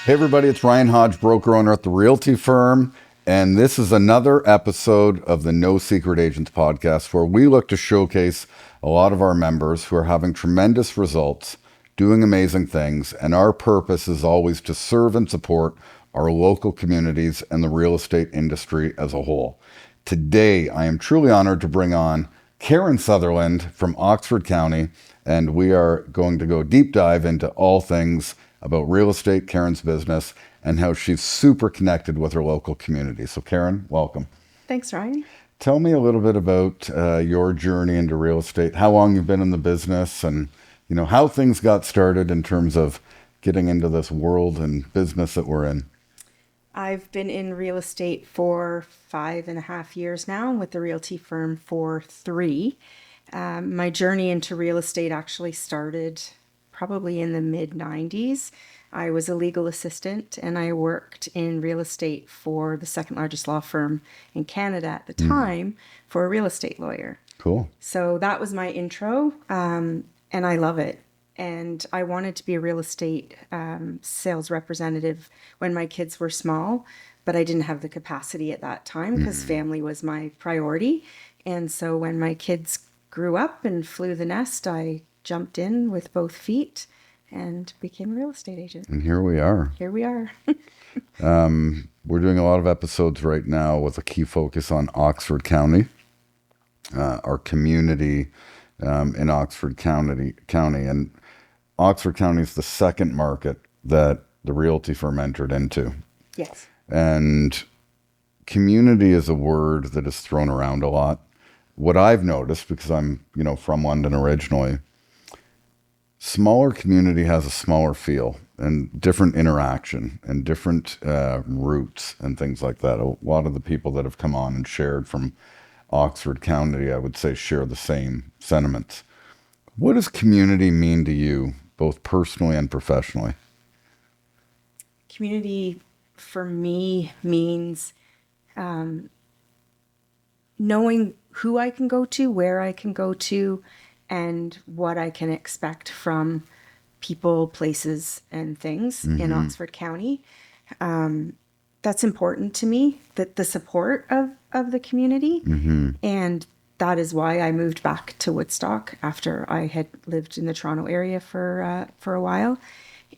Hey everybody, it's Ryan Hodge, broker owner at the Realty Firm, and this is another episode of the No Secret Agents podcast where we look to showcase a lot of our members who are having tremendous results, doing amazing things, and our purpose is always to serve and support our local communities and the real estate industry as a whole. Today, I am truly honored to bring on Karen Sutherland from Oxford County, and we are going to go deep dive into all things about real estate, Karen's business, and how she's super connected with her local community. So Karen, welcome. Thanks, Ryan. Tell me a little bit about your journey into real estate, how long you've been in the business, and how things got started in terms of getting into this world and business that we're in. I've been in real estate for 5.5 years now, with the Realty Firm for 3. My journey into real estate actually started probably in the mid-90s. I was a legal assistant and I worked in real estate for the second largest law firm in Canada at the time for a real estate lawyer. Cool. So that was my intro, and I love it. And I wanted to be a real estate sales representative when my kids were small, but I didn't have the capacity at that time because family was my priority. And so when my kids grew up and flew the nest, I jumped in with both feet and became a real estate agent. And here we are. Here we are. We're doing a lot of episodes right now with a key focus on Oxford County, our community in Oxford County. And Oxford County is the second market that the Realty Firm entered into. Yes. And community is a word that is thrown around a lot. What I've noticed, because I'm, from London originally, smaller community has a smaller feel and different interaction and different roots and things like that. A lot of the people that have come on and shared from Oxford County, I would say, share the same sentiments. What does community mean to you, both personally and professionally? Community for me means knowing who I can go to, where I can go to, and what I can expect from people, places, and things in Oxford County. That's important to me, that the support of the community. And that is why I moved back to Woodstock after I had lived in the Toronto area for a while.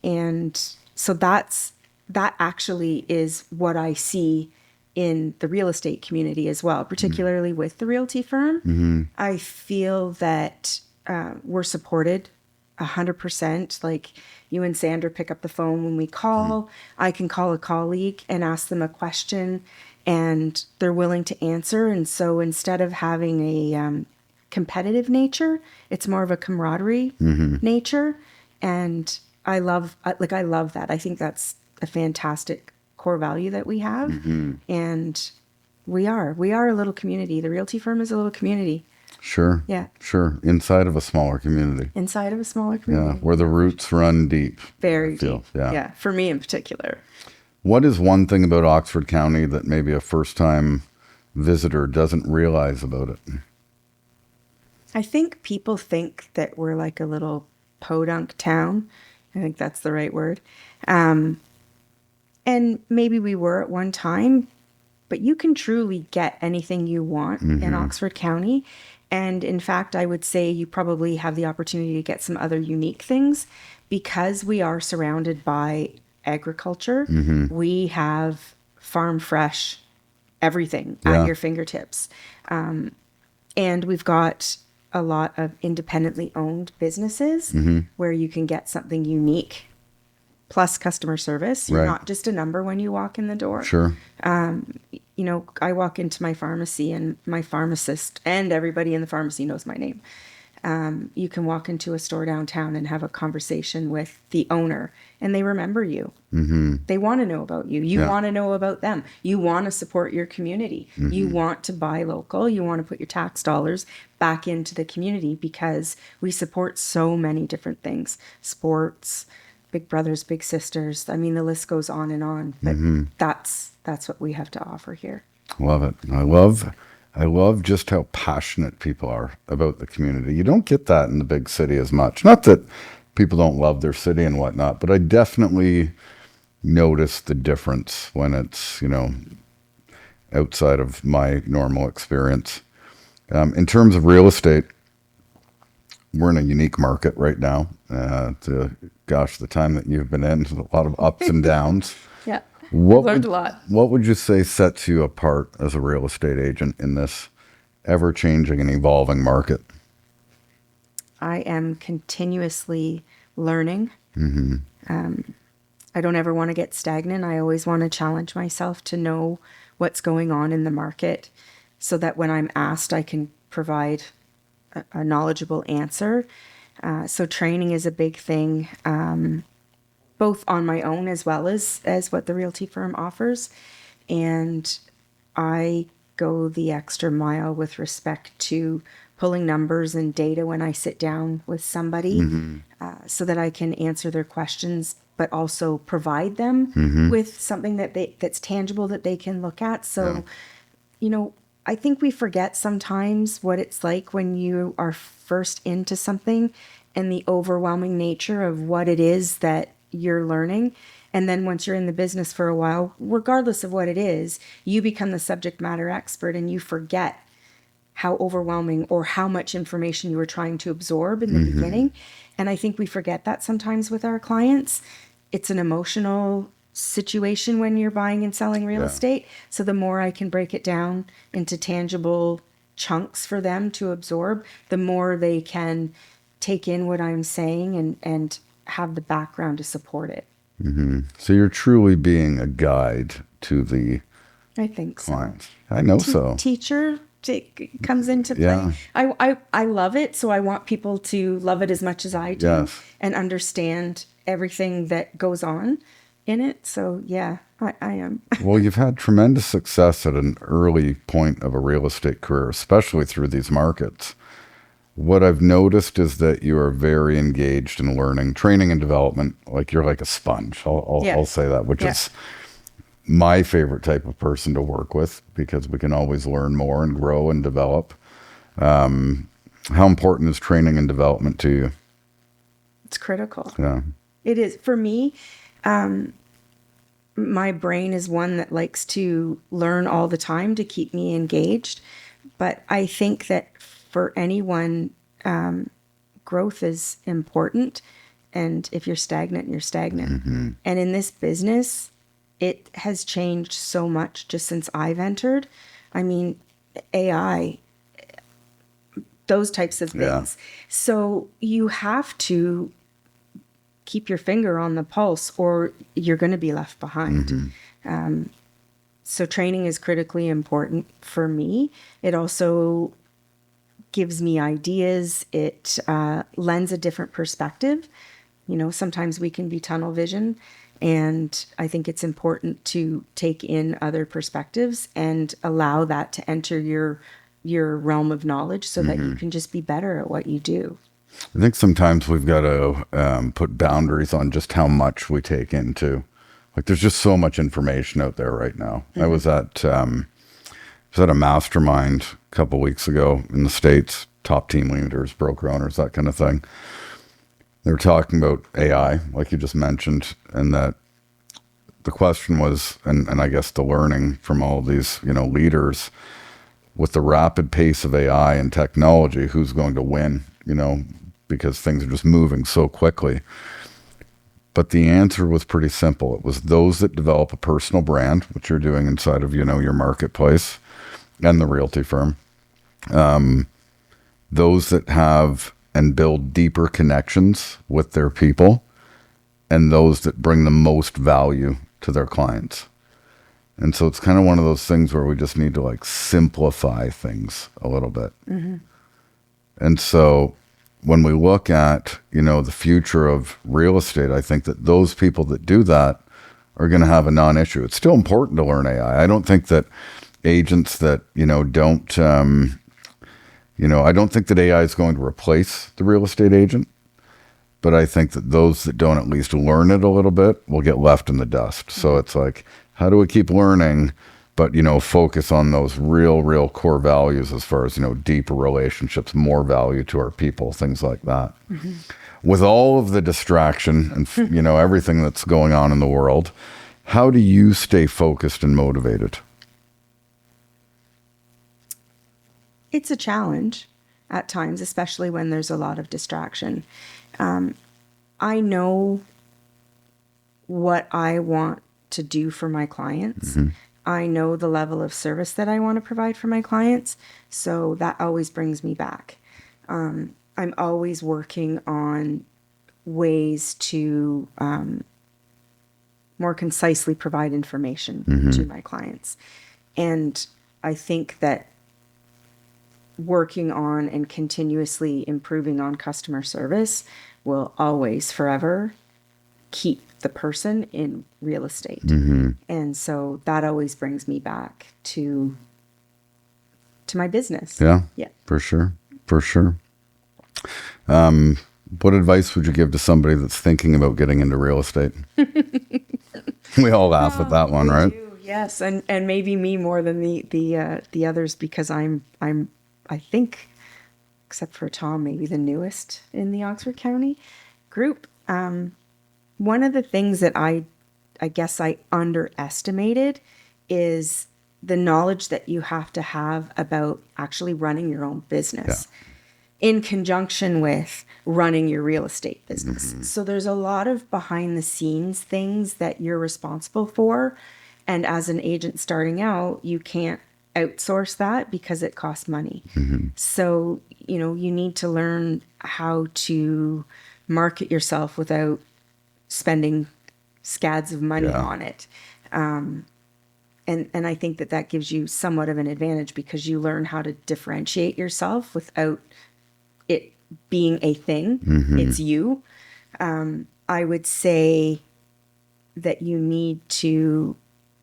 And so that actually is what I see in the real estate community as well, particularly with the Realty Firm. I feel that we're supported 100%. Like, you and Sandra pick up the phone when we call. I can call a colleague and ask them a question and they're willing to answer. And so instead of having a competitive nature, it's more of a camaraderie nature. And I love that. I think that's a fantastic core value that we have. And we are a little community. The Realty Firm is a little community. Sure. Yeah. Sure. Inside of a smaller community. Inside of a smaller community. Yeah, where the roots run deep. Very deep. Yeah. For me in particular. What is one thing about Oxford County that maybe a first-time visitor doesn't realize about it? I think people think that we're like a little podunk town. I think that's the right word. And maybe we were at one time, but you can truly get anything you want in Oxford County. And in fact, I would say you probably have the opportunity to get some other unique things because we are surrounded by agriculture. We have farm fresh everything at your fingertips. And we've got a lot of independently owned businesses where you can get something unique, plus customer service. You're not just a number when you walk in the door. Sure. I walk into my pharmacy and my pharmacist and everybody in the pharmacy knows my name. You can walk into a store downtown and have a conversation with the owner and they remember you. They want to know about you. You want to know about them. You want to support your community. You want to buy local. You want to put your tax dollars back into the community because we support so many different things. Sports, big brothers, big sisters. I mean, the list goes on and on, but that's what we have to offer here. Love it. I love just how passionate people are about the community. You don't get that in the big city as much. Not that people don't love their city and whatnot, but I definitely notice the difference when it's, outside of my normal experience. In terms of real estate, we're in a unique market right now. The time that you've been in, a lot of ups and downs. Yeah. I've What learned would, a lot. what would you say sets you apart as a real estate agent in this ever-changing and evolving market? I am continuously learning. I don't ever want to get stagnant. I always want to challenge myself to know what's going on in the market so that when I'm asked, I can provide a knowledgeable answer. So training is a big thing, both on my own as well as what the Realty Firm offers. And I go the extra mile with respect to pulling numbers and data when I sit down with somebody so that I can answer their questions, but also provide them with something that's tangible that they can look at. So, I think we forget sometimes what it's like when you are first into something and the overwhelming nature of what it is that you're learning. And then once you're in the business for a while, regardless of what it is, you become the subject matter expert and you forget how overwhelming or how much information you were trying to absorb in the beginning. And I think we forget that sometimes with our clients. It's an emotional situation when you're buying and selling real estate. So the more I can break it down into tangible chunks for them to absorb, the more they can take in what I'm saying and have the background to support it. So you're truly being a guide to the I think so. clients. I know so. Teacher comes into play. Yeah. I love it, so I want people to love it as much as I do Yes. and understand everything that goes on in it. So yeah, I am. Well, you've had tremendous success at an early point of a real estate career, especially through these markets. What I've noticed is that you are very engaged in learning, training, and development. Like you're like a sponge. I'll say that, which is my favorite type of person to work with because we can always learn more and grow and develop. How important is training and development to you? It's critical. Yeah. It is for me. My brain is one that likes to learn all the time to keep me engaged. But I think that for anyone, growth is important. And if you're stagnant, you're stagnant. And in this business, it has changed so much just since I've entered. I mean, AI, those types of things. So you have to keep your finger on the pulse or you're going to be left behind. So training is critically important for me. It also gives me ideas. It lends a different perspective. Sometimes we can be tunnel vision, and I think it's important to take in other perspectives and allow that to enter your realm of knowledge so that you can just be better at what you do. I think sometimes we've got to put boundaries on just how much we take into. Like, there's just so much information out there right now. I was at a mastermind a couple weeks ago in the States, top team leaders, broker owners, that kind of thing. They were talking about AI, like you just mentioned, and that the question was, and I guess the learning from all of these, leaders, with the rapid pace of AI and technology, who's going to win, because things are just moving so quickly. But the answer was pretty simple. It was those that develop a personal brand, which you're doing inside of, your marketplace and the Realty Firm. Those that have and build deeper connections with their people, and those that bring the most value to their clients. And so it's kind of one of those things where we just need to simplify things a little bit. And so when we look at, the future of real estate, I think that those people that do that are going to have a non-issue. It's still important to learn AI. I don't think that agents that, don't, I don't think that AI is going to replace the real estate agent, but I think that those that don't at least learn it a little bit will get left in the dust. So it's like, how do we keep learning, but, focus on those real core values as far as, deeper relationships, more value to our people, things like that. With all of the distraction and, everything that's going on in the world, how do you stay focused and motivated? It's a challenge at times, especially when there's a lot of distraction. I know what I want to do for my clients. I know the level of service that I want to provide for my clients. So that always brings me back. I'm always working on ways to more concisely provide information to my clients. And I think that working on and continuously improving on customer service will always, forever keep the person in real estate. And so that always brings me back to my business. Yeah, Yeah. for sure. What advice would you give to somebody that's thinking about getting into real estate? We all laugh at that one, We right? do, yes, and maybe me more than the others, because I'm I think, except for Tom, maybe the newest in the Oxford County group. One of the things that I guess I underestimated is the knowledge that you have to have about actually running your own business in conjunction with running your real estate business. So there's a lot of behind the scenes things that you're responsible for. And as an agent starting out, you can't outsource that because it costs money. So, you need to learn how to market yourself without spending scads of money on it. And I think that gives you somewhat of an advantage because you learn how to differentiate yourself without it being a thing. It's you. I would say that you need to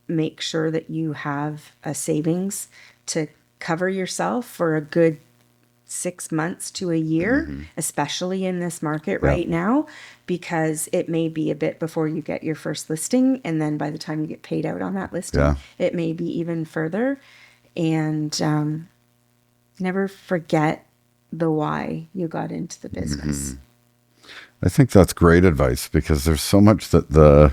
make sure that you have a savings to cover yourself for a good 6 months to a year, especially in this market right now, because it may be a bit before you get your first listing. And then by the time you get paid out on that listing, it may be even further. And never forget the why you got into the business. I think that's great advice because there's so much that the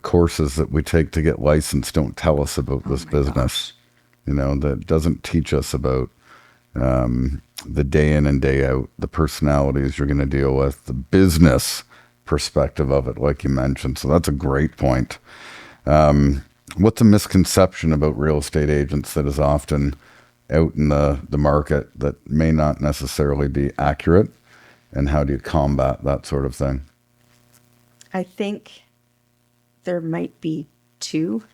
courses that we take to get licensed don't tell us about this business. That doesn't teach us about the day in and day out, the personalities you're going to deal with, the business perspective of it, like you mentioned. So that's a great point. What's a misconception about real estate agents that is often out in the market that may not necessarily be accurate? And how do you combat that sort of thing? I think there might be two.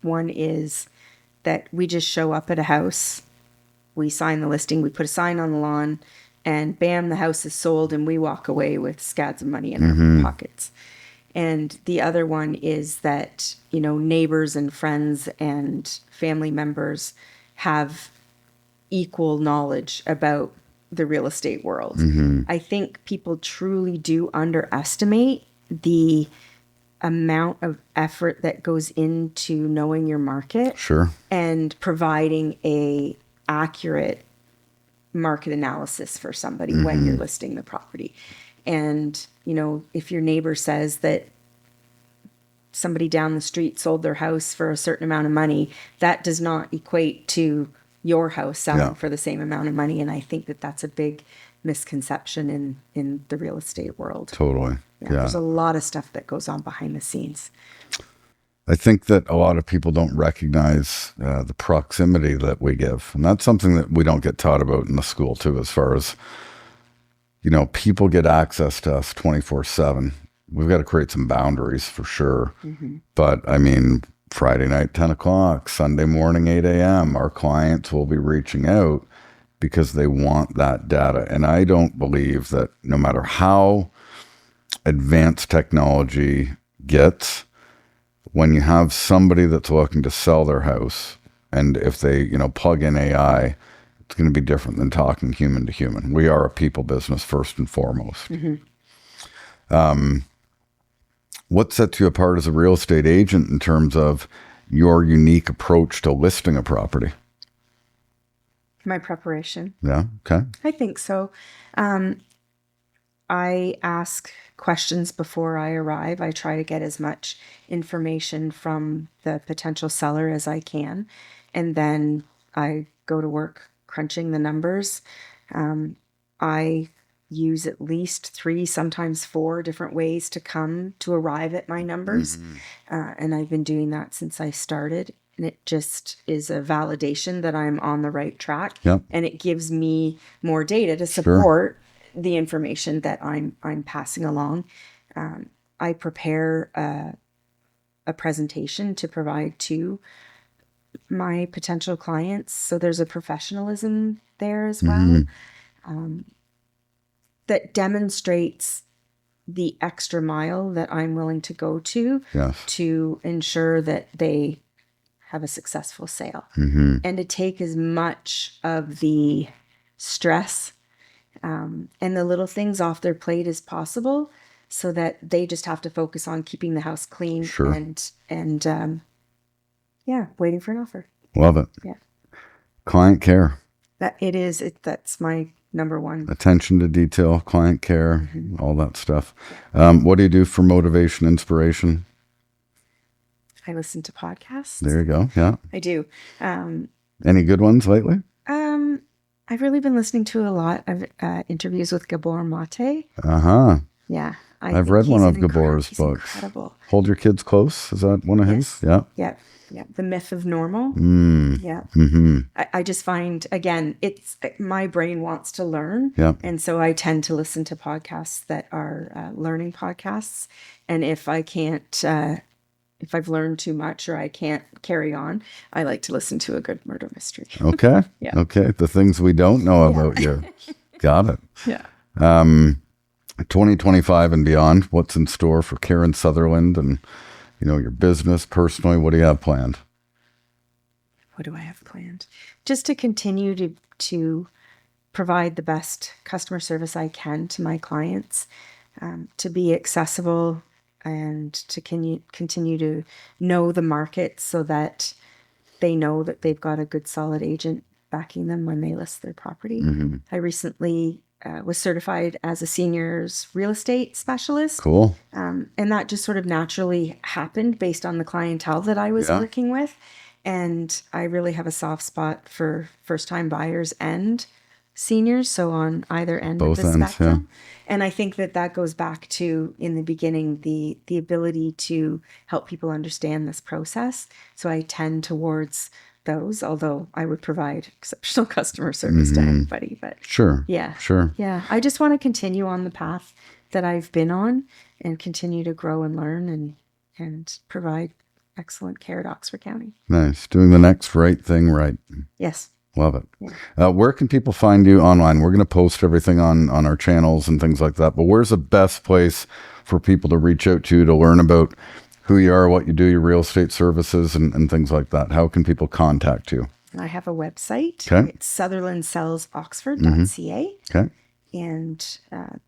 One is that we just show up at a house, we sign the listing, we put a sign on the lawn, and bam, the house is sold, and we walk away with scads of money in our pockets. And the other one is that, neighbors and friends and family members have equal knowledge about the real estate world. I think people truly do underestimate the amount of effort that goes into knowing your market and providing a accurate market analysis for somebody when you're listing the property. And, if your neighbor says that somebody down the street sold their house for a certain amount of money, that does not equate to your house selling for the same amount of money. And I think that that's a big misconception in the real estate world. Totally. There's a lot of stuff that goes on behind the scenes. I think that a lot of people don't recognize the proximity that we give. And that's something that we don't get taught about in the school too, as far as, people get access to us 24/7. We've got to create some boundaries for sure. But I mean, Friday night, 10 o'clock, Sunday morning, 8 a.m., our clients will be reaching out because they want that data. And I don't believe that no matter how advanced technology gets, when you have somebody that's looking to sell their house, and if they, plug in AI, it's going to be different than talking human to human. We are a people business first and foremost. What sets you apart as a real estate agent in terms of your unique approach to listing a property? My preparation. Yeah. Okay. I think so. I ask questions before I arrive. I try to get as much information from the potential seller as I can. And then I go to work crunching the numbers. I use at least 3, sometimes 4 different ways to arrive at my numbers. And I've been doing that since I started. And it just is a validation that I'm on the right track. Yep. And it gives me more data to support the information that I'm passing along. I prepare a presentation to provide to my potential clients, so there's a professionalism there as well, that demonstrates the extra mile that I'm willing to go to Yes. to ensure that they have a successful sale, and to take as much of the stress and the little things off their plate as possible, so that they just have to focus on keeping the house clean and waiting for an offer. Love it. Yeah, Client care. That's my number one. Attention to detail, client care, all that stuff. What do you do for motivation, inspiration? I listen to podcasts. There you go. Yeah. I do. Any good ones lately? I've really been listening to a lot of interviews with Gabor Mate. Yeah. I've read one of Gabor's books. Incredible. Hold Your Kids Close. Is that one of his? Yeah. Yeah. Yeah. The Myth of Normal. Yeah. I just find, again, my brain wants to learn. Yeah. And so I tend to listen to podcasts that are learning podcasts. And if I can't, if I've learned too much or I can't carry on, I like to listen to a good murder mystery. Okay. Yeah. Okay. The things we don't know about you. Got it. Yeah. 2025 and beyond, what's in store for Karen Sutherland and, your business personally? What do you have planned? What do I have planned? Just to continue to provide the best customer service I can to my clients, to be accessible, and to continue to know the market so that they know that they've got a good solid agent backing them when they list their property. I recently was certified as a seniors real estate specialist. Cool. And that just sort of naturally happened based on the clientele that I was working with. And I really have a soft spot for first-time buyers and seniors, so on either end Both of the ends, spectrum. And I think that goes back to, in the beginning, the ability to help people understand this process. So I tend towards those, although I would provide exceptional customer service to anybody. But Sure. yeah. Sure. Yeah. I just want to continue on the path that I've been on and continue to grow and learn and provide excellent care at Oxford County. Nice. Doing the next right thing right. Yes. Love it. Yeah. Where can people find you online? We're going to post everything on our channels and things like that. But where's the best place for people to reach out to learn about who you are, what you do, your real estate services, and things like that? How can people contact you? I have a website. Okay. It's sutherlandsellsoxford.ca. Okay. And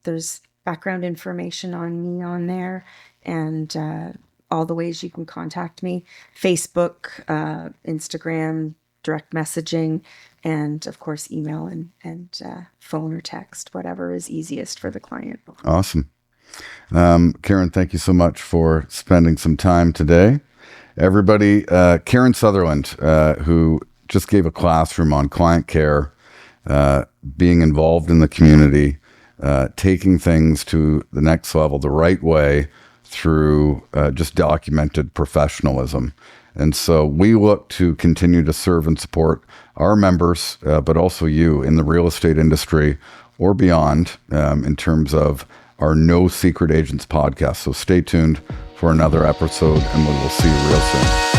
there's background information on me on there, and all the ways you can contact me: Facebook, Instagram, direct messaging, and of course email and phone or text, whatever is easiest for the client. Awesome. Karen, thank you so much for spending some time today. Everybody, Karen Sutherland, who just gave a classroom on client care, being involved in the community, taking things to the next level the right way through just documented professionalism. And so we look to continue to serve and support our members, but also you in the real estate industry or beyond, in terms of our No Secret Agents podcast. So stay tuned for another episode, and we will see you real soon.